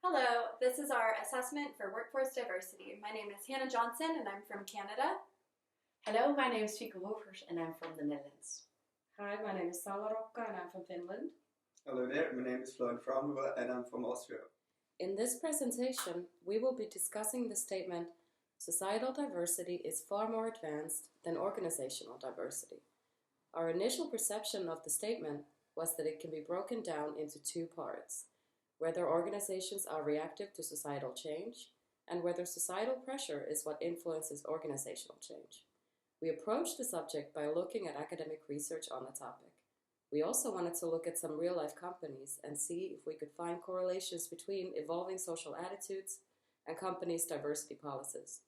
Hello, this is our assessment for workforce diversity. My name is Hanna Johnson and I'm from Canada. Hello, my name is Fieke and I'm from the Netherlands. Hi, my name is Salla, Rokka and I'm from Finland. Hello there, my name is Florian Frauenhuber and I'm from Austria. In this presentation, we will be discussing the statement, societal diversity is far more advanced than organizational diversity. Our initial perception of the statement was that it can be broken down into two parts, whether organizations are reactive to societal change, and whether societal pressure is what influences organizational change. We approached the subject by looking at academic research on the topic. We also wanted to look at some real-life companies and see if we could find correlations between evolving social attitudes and companies' diversity policies.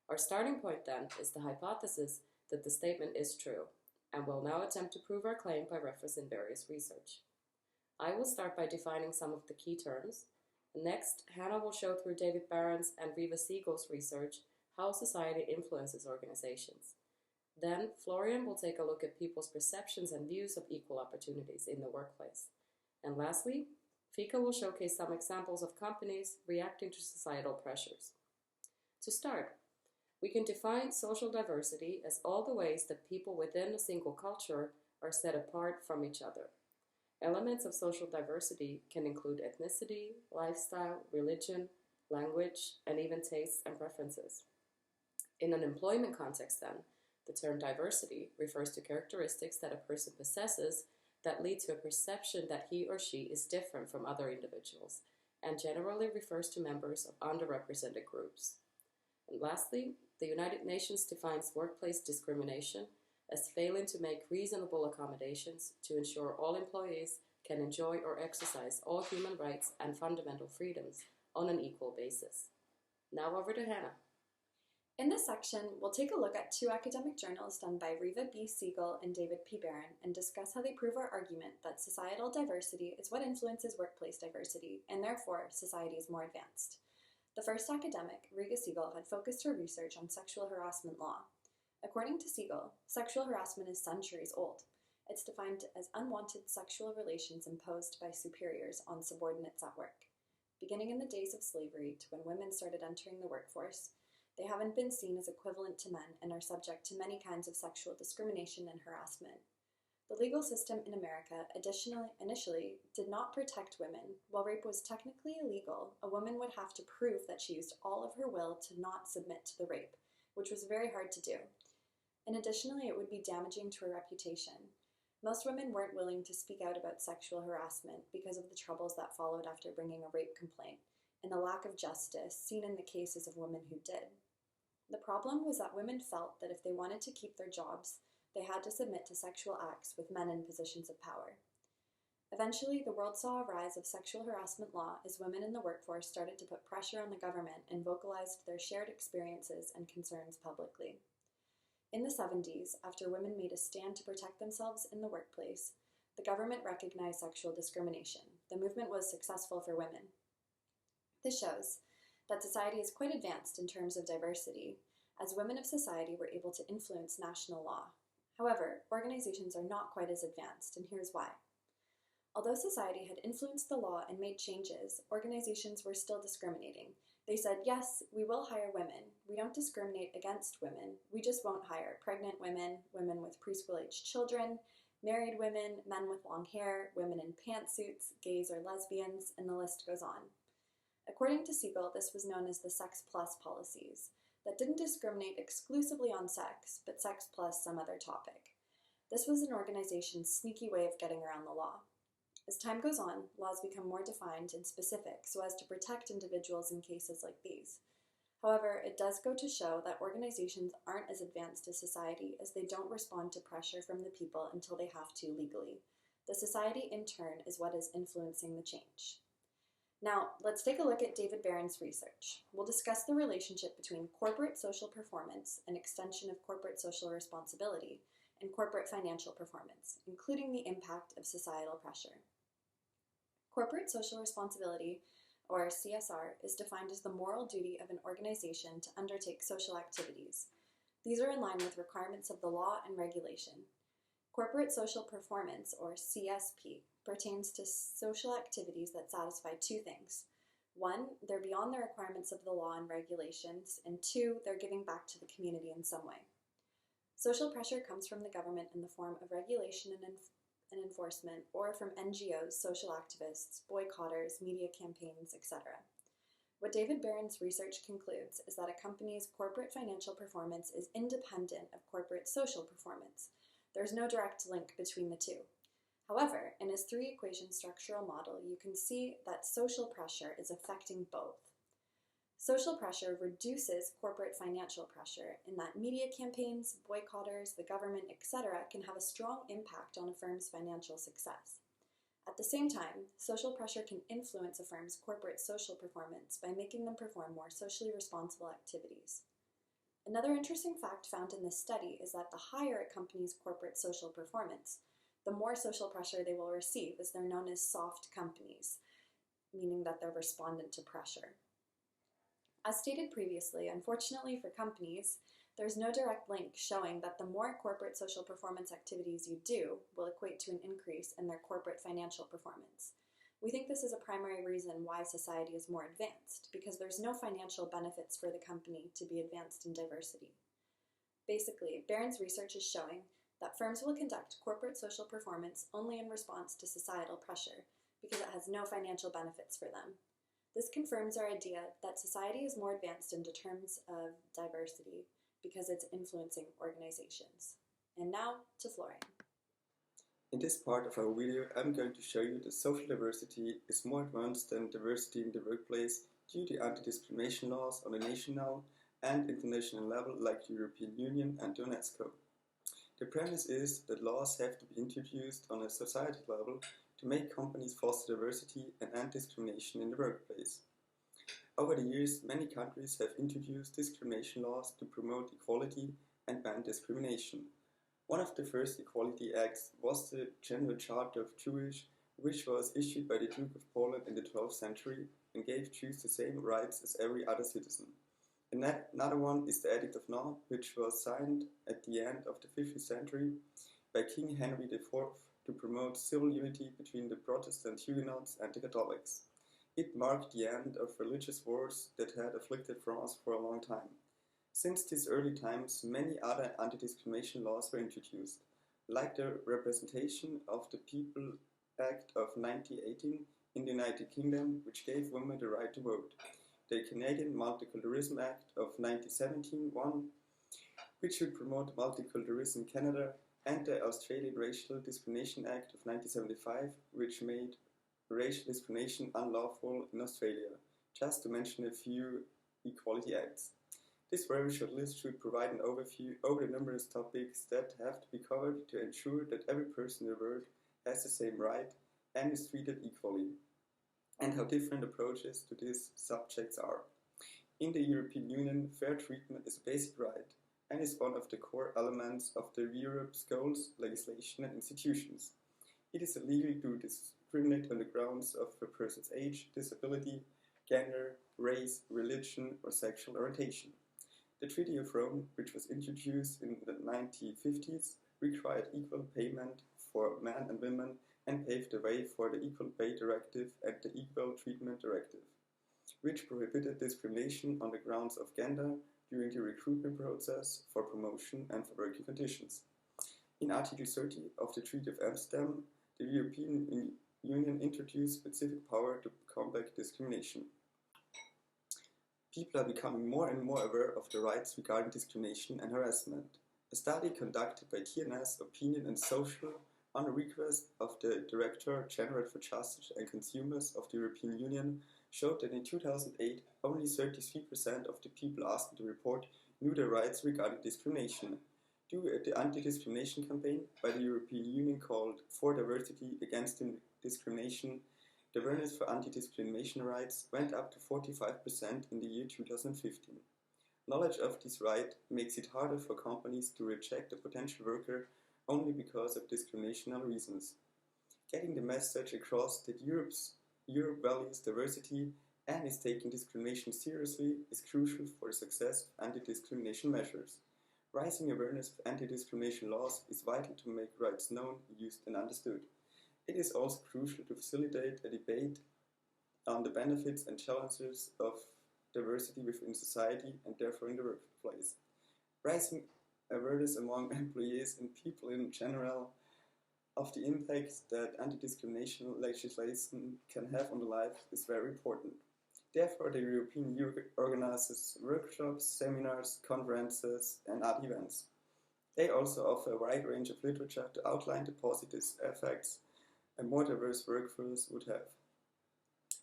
Our starting point then is the hypothesis that the statement is true, and we'll now attempt to prove our claim by referencing various research. I will start by defining some of the key terms. Next, Hanna will show through David Barron's and Riva Siegel's research how society influences organizations. Then, Florian will take a look at people's perceptions and views of equal opportunities in the workplace. And lastly, Fieke will showcase some examples of companies reacting to societal pressures. To start, we can define social diversity as all the ways that people within a single culture are set apart from each other. Elements of social diversity can include ethnicity, lifestyle, religion, language, and even tastes and preferences. In an employment context, then, the term diversity refers to characteristics that a person possesses that lead to a perception that he or she is different from other individuals, and generally refers to members of underrepresented groups. And lastly, the United Nations defines workplace discrimination as failing to make reasonable accommodations to ensure all employees can enjoy or exercise all human rights and fundamental freedoms on an equal basis. Now over to Hanna. In this section, we'll take a look at two academic journals done by Riva B. Siegel and David P. Barron and discuss how they prove our argument that societal diversity is what influences workplace diversity, and therefore society is more advanced. The first academic, Riva Siegel, had focused her research on sexual harassment law. According to Siegel, sexual harassment is centuries old. It's defined as unwanted sexual relations imposed by superiors on subordinates at work. Beginning in the days of slavery to when women started entering the workforce, they haven't been seen as equivalent to men and are subject to many kinds of sexual discrimination and harassment. The legal system in America initially did not protect women. While rape was technically illegal, a woman would have to prove that she used all of her will to not submit to the rape, which was very hard to do. And additionally, it would be damaging to her reputation. Most women weren't willing to speak out about sexual harassment because of the troubles that followed after bringing a rape complaint, and the lack of justice seen in the cases of women who did. The problem was that women felt that if they wanted to keep their jobs, they had to submit to sexual acts with men in positions of power. Eventually, the world saw a rise of sexual harassment law as women in the workforce started to put pressure on the government and vocalized their shared experiences and concerns publicly. In the 70s, after women made a stand to protect themselves in the workplace, the government recognized sexual discrimination. The movement was successful for women. This shows that society is quite advanced in terms of diversity, as women of society were able to influence national law. However, organizations are not quite as advanced, and here's why. Although society had influenced the law and made changes, organizations were still discriminating. They said, yes, we will hire women. We don't discriminate against women. We just won't hire pregnant women, women with preschool-aged children, married women, men with long hair, women in pantsuits, gays or lesbians, and the list goes on. According to Siegel, this was known as the Sex Plus policies that didn't discriminate exclusively on sex, but sex plus some other topic. This was an organization's sneaky way of getting around the law. As time goes on, laws become more defined and specific so as to protect individuals in cases like these. However, it does go to show that organizations aren't as advanced as society as they don't respond to pressure from the people until they have to legally. The society, in turn, is what is influencing the change. Now, let's take a look at David Barron's research. We'll discuss the relationship between corporate social performance, an extension of corporate social responsibility, and corporate financial performance, including the impact of societal pressure. Corporate social responsibility, or CSR, is defined as the moral duty of an organization to undertake social activities. These are in line with requirements of the law and regulation. Corporate social performance, or CSP, pertains to social activities that satisfy two things. One, they're beyond the requirements of the law and regulations, and two, they're giving back to the community in some way. Social pressure comes from the government in the form of regulation and enforcement, or from NGOs, social activists, boycotters, media campaigns, etc. What David Barron's research concludes is that a company's corporate financial performance is independent of corporate social performance. There's no direct link between the two. However, in his three-equation structural model, you can see that social pressure is affecting both. Social pressure reduces corporate financial pressure in that media campaigns, boycotters, the government, etc. can have a strong impact on a firm's financial success. At the same time, social pressure can influence a firm's corporate social performance by making them perform more socially responsible activities. Another interesting fact found in this study is that the higher a company's corporate social performance, the more social pressure they will receive, as they're known as soft companies, meaning that they're respondent to pressure. As stated previously, unfortunately for companies, there's no direct link showing that the more corporate social performance activities you do will equate to an increase in their corporate financial performance. We think this is a primary reason why society is more advanced, because there's no financial benefits for the company to be advanced in diversity. Basically, Barron's research is showing that firms will conduct corporate social performance only in response to societal pressure, because it has no financial benefits for them. This confirms our idea that society is more advanced in terms of diversity because it's influencing organizations. And now to Florian. In this part of our video, I'm going to show you that social diversity is more advanced than diversity in the workplace due to anti-discrimination laws on a national and international level like the European Union and UNESCO. The premise is that laws have to be introduced on a societal level to make companies foster diversity and end discrimination in the workplace. Over the years, many countries have introduced discrimination laws to promote equality and ban discrimination. One of the first equality acts was the General Charter of Jews, which was issued by the Duke of Poland in the 12th century and gave Jews the same rights as every other citizen. Another one is the Edict of Nantes, which was signed at the end of the 15th century by King Henry IV to promote civil unity between the Protestant Huguenots and the Catholics. It marked the end of religious wars that had afflicted France for a long time. Since these early times, many other anti-discrimination laws were introduced, like the Representation of the People Act of 1918 in the United Kingdom, which gave women the right to vote, the Canadian Multiculturalism Act of 1917, which should promote multiculturalism in Canada, and the Australian Racial Discrimination Act of 1975, which made racial discrimination unlawful in Australia, just to mention a few equality acts. This very short list should provide an overview over the numerous topics that have to be covered to ensure that every person in the world has the same right and is treated equally, and how different approaches to these subjects are. In the European Union, fair treatment is a basic right and is one of the core elements of the Europe's goals, legislation and institutions. It is illegal to discriminate on the grounds of a person's age, disability, gender, race, religion or sexual orientation. The Treaty of Rome, which was introduced in the 1950s, required equal payment for men and women and paved the way for the Equal Pay Directive and the Equal Treatment Directive, which prohibited discrimination on the grounds of gender during the recruitment process, for promotion and for working conditions. In Article 30 of the Treaty of Amsterdam, the European Union introduced specific power to combat discrimination. People are becoming more and more aware of the rights regarding discrimination and harassment. A study conducted by TNS Opinion and Social on a request of the Director General for Justice and Consumers of the European Union showed that in 2008 only 33% of the people asked in the report knew their rights regarding discrimination. Due to the anti-discrimination campaign by the European Union called For Diversity Against Discrimination, the awareness for anti-discrimination rights went up to 45% in the year 2015. Knowledge of this right makes it harder for companies to reject a potential worker only because of discriminational reasons. Getting the message across that Europe values diversity and is taking discrimination seriously is crucial for the success of anti-discrimination measures. Rising awareness of anti-discrimination laws is vital to make rights known, used and understood. It is also crucial to facilitate a debate on the benefits and challenges of diversity within society and therefore in the workplace. Raising awareness among employees and people in general of the impact that anti-discrimination legislation can have on the life is very important. Therefore, the European Union organizes workshops, seminars, conferences, and other events. They also offer a wide range of literature to outline the positive effects a more diverse workforce would have.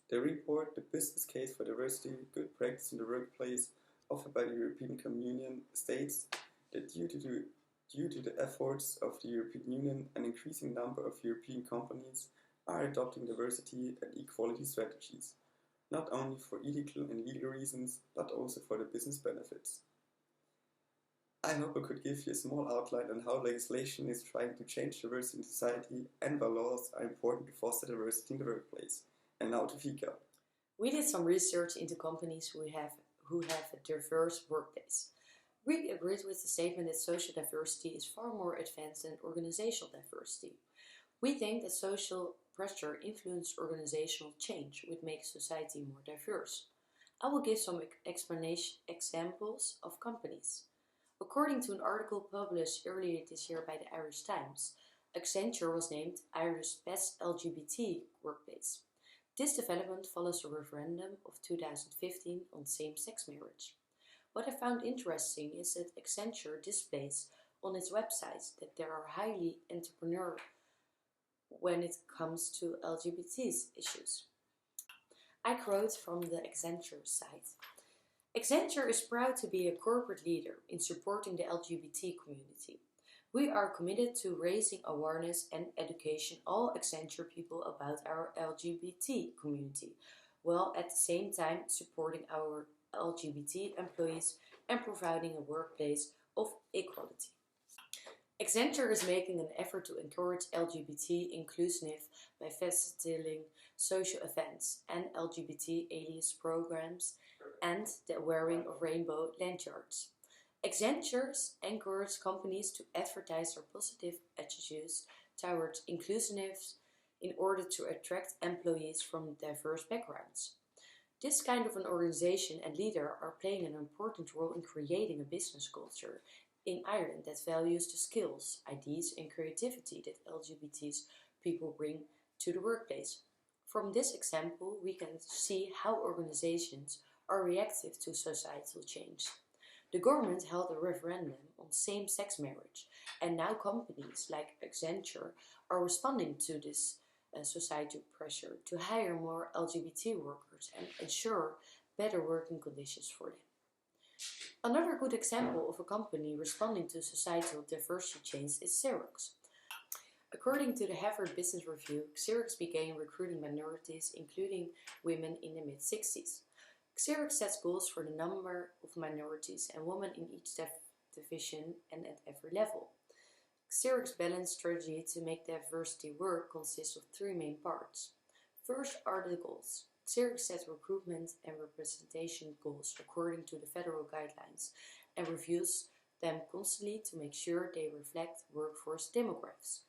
The report, The Business Case for Diversity, Good Practice in the Workplace, offered by the European Communion, states that due to the efforts of the European Union, an increasing number of European companies are adopting diversity and equality strategies, not only for ethical and legal reasons, but also for the business benefits. I hope I could give you a small outline on how legislation is trying to change diversity in society and why laws are important to foster diversity in the workplace. And now to Fieke. We did some research into companies who have a diverse workplace. We agreed with the statement that social diversity is far more advanced than organizational diversity. We think that social pressure influences organizational change, which makes society more diverse. I will give some examples of companies. According to an article published earlier this year by the Irish Times, Accenture was named Irish Best LGBT Workplace. This development follows the referendum of 2015 on same-sex marriage. What I found interesting is that Accenture displays on its website that they are highly entrepreneurial when it comes to LGBT issues. I quote from the Accenture site. Accenture is proud to be a corporate leader in supporting the LGBT community. We are committed to raising awareness and education all Accenture people about our LGBT community, while at the same time supporting our LGBT employees and providing a workplace of equality. Accenture is making an effort to encourage LGBT inclusiveness by facilitating social events and LGBT alias programs and the wearing of rainbow lanyards. Accenture encourages companies to advertise their positive attitudes towards inclusiveness in order to attract employees from diverse backgrounds. This kind of an organization and leader are playing an important role in creating a business culture in Ireland that values the skills, ideas and creativity that LGBT people bring to the workplace. From this example, we can see how organizations are reactive to societal change. The government held a referendum on same-sex marriage, and now companies like Accenture are responding to this societal pressure to hire more LGBT workers and ensure better working conditions for them. Another good example of a company responding to societal diversity change is Xerox. According to the Harvard Business Review, Xerox began recruiting minorities, including women in the mid-60s. Xerox sets goals for the number of minorities and women in each division and at every level. Xerox's balanced strategy to make diversity work consists of three main parts. First are the goals. Xerox sets recruitment and representation goals according to the federal guidelines and reviews them constantly to make sure they reflect workforce demographics.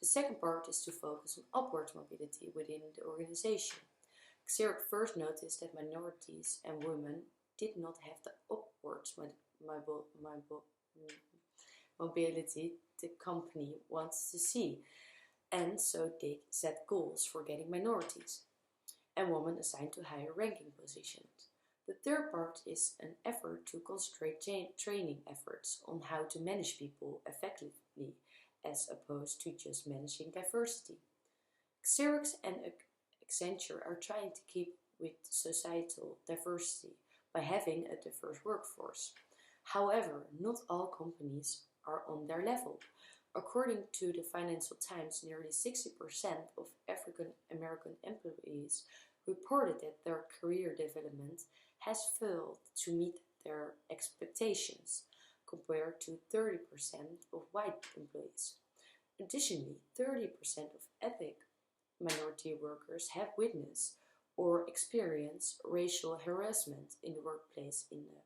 The second part is to focus on upward mobility within the organization. Xerox first noticed that minorities and women did not have the upwards mobility the company wants to see, and so they set goals for getting minorities and women assigned to higher ranking positions. The third part is an effort to concentrate training efforts on how to manage people effectively as opposed to just managing diversity. Xerox and Accenture are trying to keep with societal diversity by having a diverse workforce. However, not all companies are on their level. According to the Financial Times, nearly 60% of African American employees reported that their career development has failed to meet their expectations, compared to 30% of white employees. Additionally, 30% of ethnic minority workers have witnessed or experienced racial harassment in the workplace in the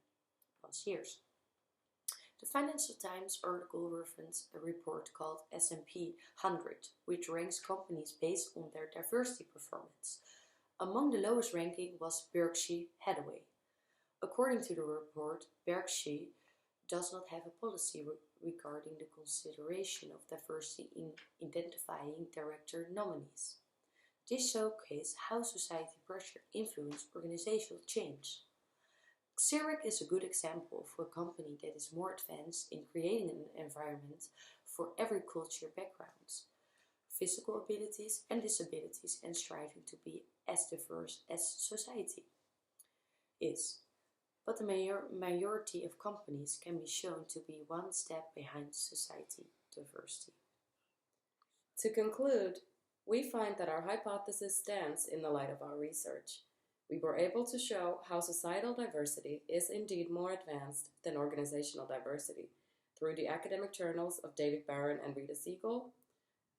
past years. The Financial Times article referenced a report called S&P 100, which ranks companies based on their diversity performance. Among the lowest ranking was Berkshire Hathaway. According to the report, Berkshire does not have a policy regarding the consideration of diversity in identifying director nominees. This showcases how society pressure influences organizational change. Xeric is a good example for a company that is more advanced in creating an environment for every culture backgrounds, physical abilities and disabilities, and striving to be as diverse as society is. But the majority of companies can be shown to be one step behind society diversity. To conclude, we find that our hypothesis stands in the light of our research. We were able to show how societal diversity is indeed more advanced than organizational diversity through the academic journals of David Barron and Rita Siegel,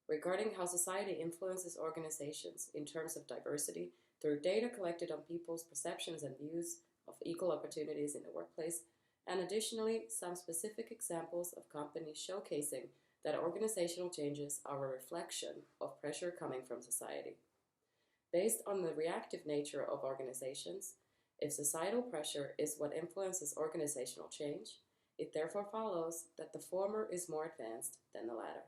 regarding how society influences organizations in terms of diversity through data collected on people's perceptions and views of equal opportunities in the workplace, and additionally, some specific examples of companies showcasing that organizational changes are a reflection of pressure coming from society. Based on the reactive nature of organizations, if societal pressure is what influences organizational change, it therefore follows that the former is more advanced than the latter.